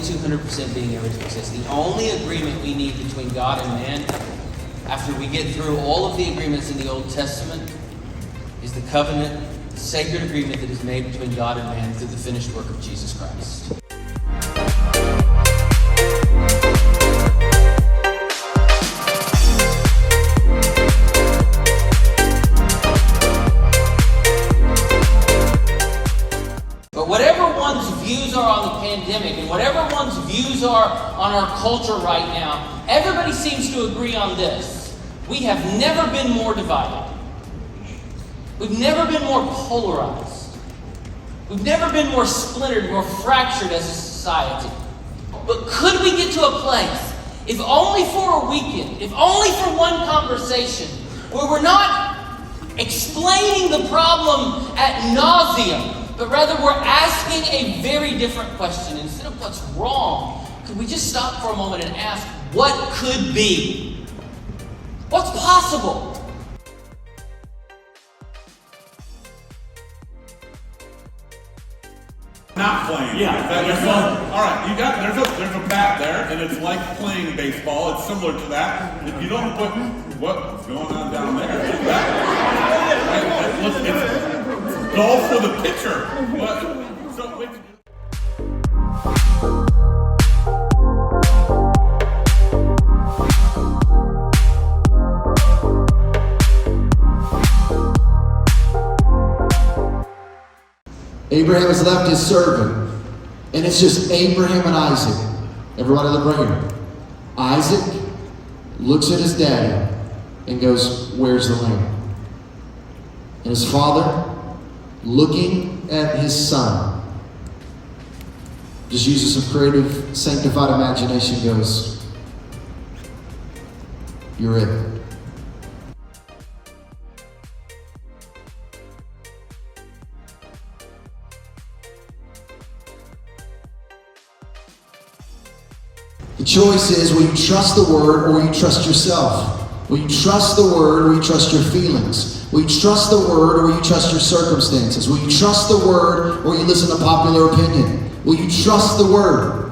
200% being able to exist. The only agreement we need between God and man, after we get through all of the agreements in the Old Testament, is the covenant, the sacred agreement that is made between God and man through the finished work of Jesus Christ. But whatever one's views are on the pandemic and whatever one's views are on our culture right now, everybody seems to agree on this. We have never been more divided. We've never been more polarized. We've never been more splintered, more fractured as a society. But could we get to a place, if only for a weekend, if only for one conversation, where we're not explaining the problem ad nauseum, but rather we're asking a very different question. Instead of what's wrong, could we just stop for a moment and ask what could be? What's possible? Not playing. Yeah. All right, there's a bat there, and it's like playing baseball. It's similar to that. If you don't put what's going on down there, it's goal for the pitcher. Abraham has left his servant, and it's just Abraham and Isaac. Everybody look right here. Isaac looks at his daddy and goes, "Where's the lamb?" And his father, looking at his son, just uses some creative, sanctified imagination, goes, "You're it." The choice is, will you trust the word or will you trust yourself? Will you trust the word or will you trust your feelings? Will you trust the word or will you trust your circumstances? Will you trust the word or will you listen to popular opinion? Will you trust the word?